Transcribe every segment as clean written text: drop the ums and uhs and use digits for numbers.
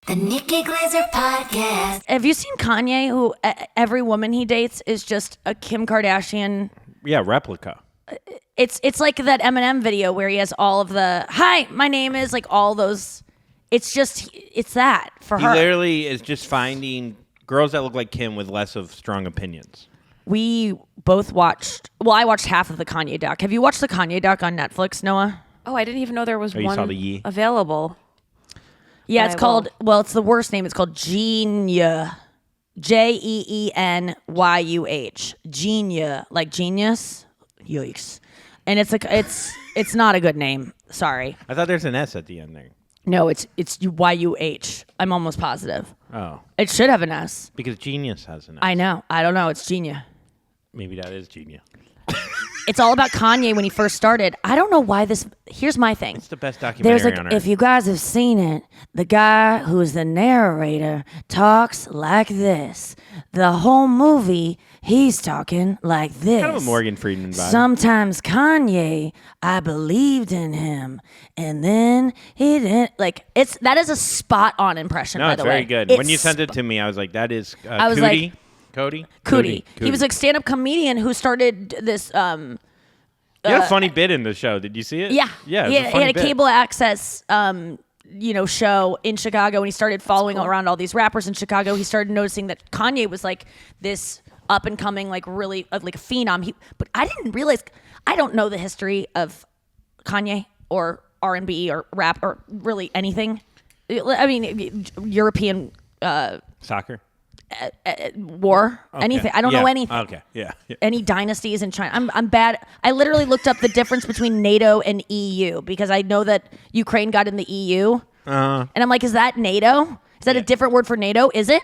The Nikki Glaser Podcast. Have you seen Kanye, who every woman he dates is just a Kim Kardashian? Yeah, replica. It's like that Eminem video where he has all of the, hi, my name is, like all those. It's that for her. He literally is just finding girls that look like Kim with less of strong opinions. We both watched, I watched half of the Kanye doc. Have you watched the Kanye doc on Netflix, Noah? Oh, I didn't even know there was you saw the Ye? available. Yeah, it's called, it's the worst name. It's called Genius. Geenyuh. Genius. Like genius. Yikes. And it's not a good name. Sorry. I thought there's an S at the end there. No, it's YUH. I'm almost positive. Oh. It should have an S. Because Genius has an S. I know. I don't know. It's Genius. Maybe that is Genius. It's all about Kanye when he first started. I don't know why this. Here's my thing. It's the best documentary on earth. If you guys have seen it, the guy who's the narrator talks like this. The whole movie, he's talking like this. Kind of a Morgan Freeman vibe. Sometimes Kanye, I believed in him, and then he didn't. Like that is a spot on impression. No, by it's the way. very good. When you sent it to me, I was like, that is I was Cootie. like, Cootie. He was like stand-up comedian who started this. He had a funny bit in the show. Did you see it? Yeah. Yeah. He had a cable access, show in Chicago, and he started following around all these rappers in Chicago. He started noticing that Kanye was like this up and coming, like really like a phenom. But I didn't realize. I don't know the history of Kanye or R&B or rap or really anything. I mean, European Soccer. War, Okay. anything. I don't know anything. Okay, yeah. Any dynasties in China. I'm bad. I literally looked up the difference between NATO and EU because I know that Ukraine got in the EU. And I'm like, is that NATO? Is that a different word for NATO? Is it?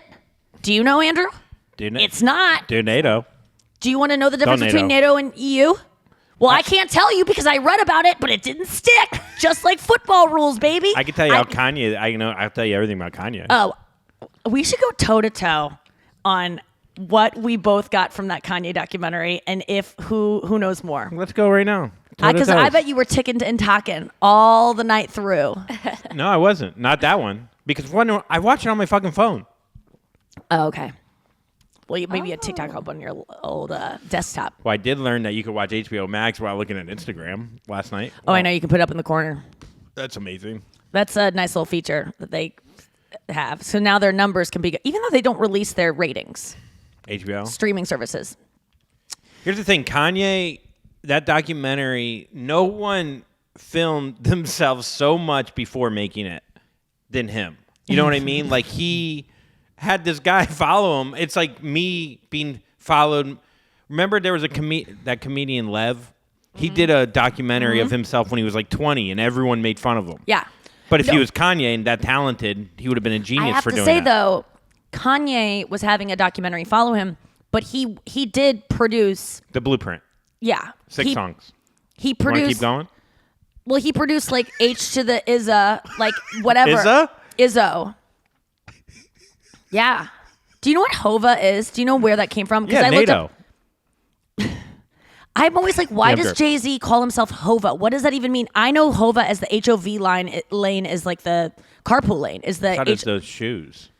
Do you know, Andrew? It's not. Do NATO. Do you want to know the difference between NATO and EU? Well, I can't tell you because I read about it, but it didn't stick. Just like football rules, baby. I can tell you how Kanye. I'll tell you everything about Kanye. Oh, we should go toe to toe on what we both got from that Kanye documentary, and who knows more. Let's go right now. Because I bet you were ticking and talking all the night through. No, I wasn't. Not that one. Because I watch it on my fucking phone. Oh, okay. Well, maybe a TikTok up on your old desktop. Well, I did learn that you could watch HBO Max while looking at Instagram last night. Oh, I know. You can put it up in the corner. That's amazing. That's a nice little feature that they have. So now their numbers can be, even though they don't release their ratings. HBO? Streaming services. Here's the thing. Kanye, that documentary, no one filmed themselves so much before making it than him. You know what I mean? Like, he had this guy follow him. It's like me being followed. Remember there was that comedian Lev? He did a documentary of himself when he was like 20, and everyone made fun of him. Yeah. But if he was Kanye and that talented, he would have been a genius for doing that. I have to say, though, Kanye was having a documentary follow him, but he did produce... The Blueprint. Yeah. 6 songs. He produced... Want to keep going? Well, he produced like H to the Izza, like whatever. Izza? Izzo. Yeah. Do you know what Hova is? Do you know where that came from? Yeah, NATO. I'm always like, why does Jay-Z call himself Hova? What does that even mean? I know Hova as the HOV lane is like the carpool lane. Is the It's those shoes.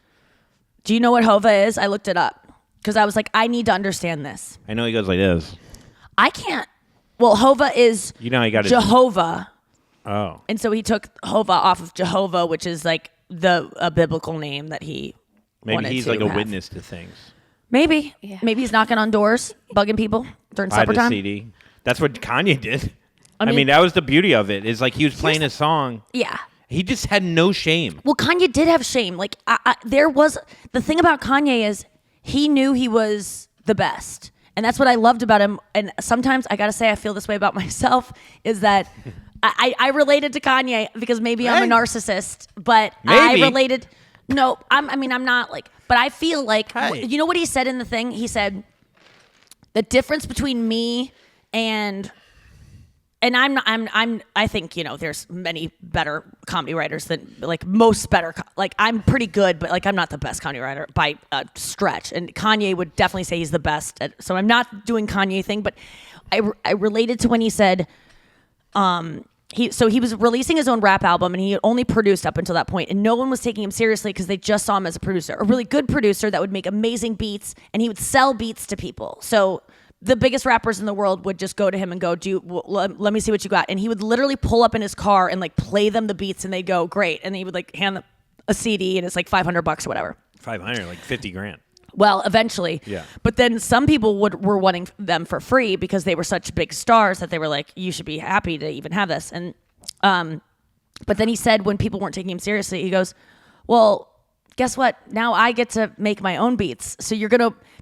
Do you know what Hova is? I looked it up because I was like, I need to understand this. I know he goes like this. I can't. Well, Hova is he got Jehovah. Oh. And so he took Hova off of Jehovah, which is like a biblical name that he Maybe he's like a witness to things. Maybe. Yeah. Maybe he's knocking on doors, bugging people during supper time. CD. That's what Kanye did. I mean, that was the beauty of it. Is like he was playing a song. Yeah. He just had no shame. Well, Kanye did have shame. Like there was the thing about Kanye is he knew he was the best. And that's what I loved about him. And sometimes I got to say I feel this way about myself is that I related to Kanye because maybe I'm a narcissist, but maybe. I related. No, I'm not like, but I feel like, hey. You know what he said in the thing? He said, the difference between me and I think, there's many better comedy writers than, like, most better, like, I'm pretty good, but, like, I'm not the best comedy writer by a stretch. And Kanye would definitely say he's the best. So I'm not doing Kanye thing, but I related to when he said, he was releasing his own rap album, and he had only produced up until that point, and no one was taking him seriously because they just saw him as a producer, a really good producer that would make amazing beats, and he would sell beats to people. So the biggest rappers in the world would just go to him and go, let me see what you got. And he would literally pull up in his car and like play them the beats, and they'd go, great. And he would like hand them a CD, and it's like $500 or whatever. 500, like 50 grand. Well, eventually. Yeah. But then some people were wanting them for free because they were such big stars that they were like, you should be happy to even have this. And but then he said when people weren't taking him seriously, he goes, well, guess what? Now I get to make my own beats. So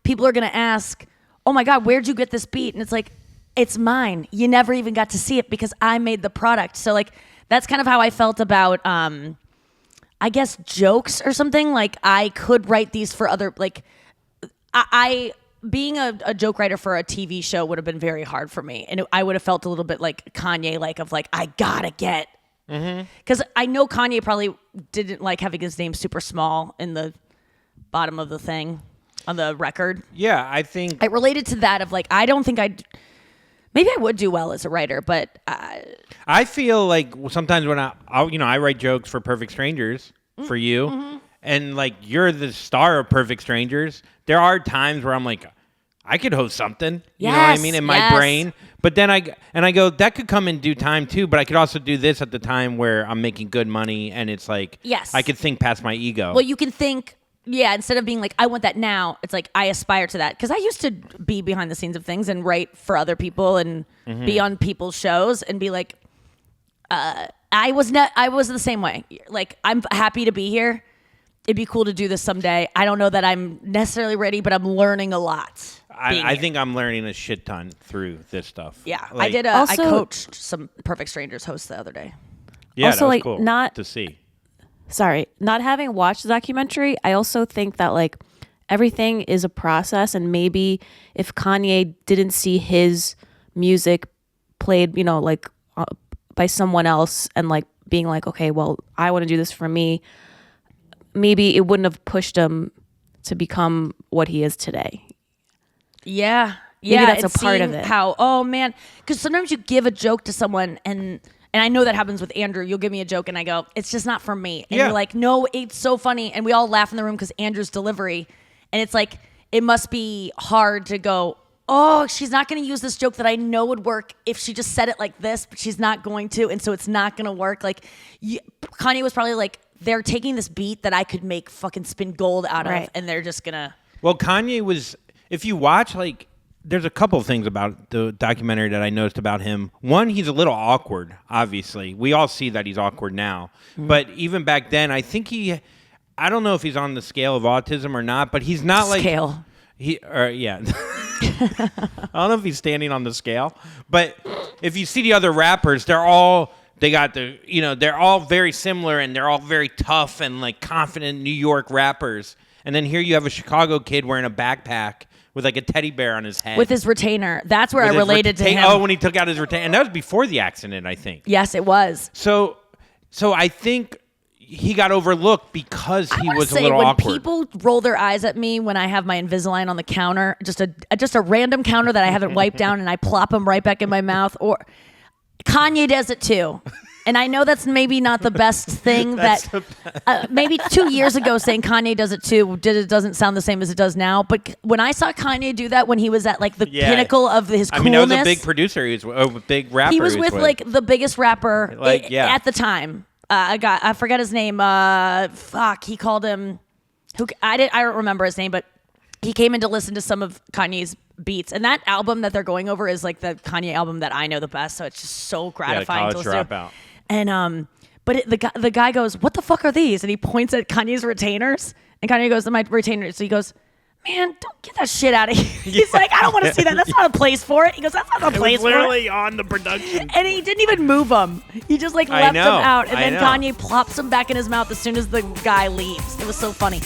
people are going to ask, oh my God, where'd you get this beat? And it's like, it's mine. You never even got to see it because I made the product. So like, that's kind of how I felt about, I guess, jokes or something. Like I could write these for other, like, I being a joke writer for a TV show would have been very hard for me, and I would have felt a little bit like Kanye, like of like I gotta get, because I know Kanye probably didn't like having his name super small in the bottom of the thing on the record. Yeah, I think I related to that of like I don't think maybe I would do well as a writer, but I feel like sometimes when I write jokes for Perfect Strangers for you. And like you're the star of Perfect Strangers, there are times where I'm like, I could host something. You know what I mean? In my brain. But then I go, that could come in due time too, but I could also do this at the time where I'm making good money and it's like I could think past my ego. Well, you can think, instead of being like, I want that now, it's like I aspire to that. Because I used to be behind the scenes of things and write for other people and be on people's shows and be like, I was the same way. Like, I'm happy to be here. It'd be cool to do this someday. I don't know that I'm necessarily ready, but I'm learning a lot. I think I'm learning a shit ton through this stuff. Yeah, like, I coached some Perfect Strangers hosts the other day. Yeah, also, that was like, cool to see. Sorry, not having watched the documentary, I also think that like everything is a process, and maybe if Kanye didn't see his music played, like by someone else, and like being like, okay, well, I want to do this for me. Maybe it wouldn't have pushed him to become what he is today. Yeah. Maybe that's a part of it. Oh man, because sometimes you give a joke to someone and I know that happens with Andrew. You'll give me a joke and I go, it's just not for me. And you're like, no, it's so funny. And we all laugh in the room because Andrew's delivery. And it's like, it must be hard to go, oh, she's not going to use this joke that I know would work if she just said it like this, but she's not going to. And so it's not going to work. Like Kanye was probably like, they're taking this beat that I could make fucking spin gold out of, and they're just gonna. Well, Kanye was. If you watch, like, there's a couple of things about the documentary that I noticed about him. One, he's a little awkward. Obviously, we all see that he's awkward now. But even back then, I think I don't know if he's on the scale of autism or not. But he's not like scale. I don't know if he's standing on the scale. But if you see the other rappers, they're all. They got they're all very similar and they're all very tough and like confident New York rappers. And then here you have a Chicago kid wearing a backpack with like a teddy bear on his head. With his retainer. That's where I related to him. Oh, when he took out his retainer. And that was before the accident, I think. Yes, it was. So I think he got overlooked because he was a little awkward. When people roll their eyes at me when I have my Invisalign on the counter, just a random counter that I haven't wiped down and I plop them right back in my mouth, or Kanye does it too. And I know that's maybe not the best thing maybe 2 years ago saying Kanye does it too doesn't sound the same as it does now. But when I saw Kanye do that when he was at like the pinnacle of his coolness. I mean, that was a big producer. He was a big rapper. He was with like the biggest rapper at the time. I forget his name. He called him. I don't remember his name, but he came in to listen to some of Kanye's beats, and that album that they're going over is like the Kanye album that I know the best. So it's just so gratifying to listen to. And but the guy goes, "What the fuck are these?" And he points at Kanye's retainers, and Kanye goes, "My retainers." So he goes, "Man, don't get that shit out of here." He's like, "I don't want to see that. That's not a place for it." He goes, "That's not a place for it." Literally on the production, and he didn't even move them. He just like left them out, and then Kanye plops them back in his mouth as soon as the guy leaves. It was so funny.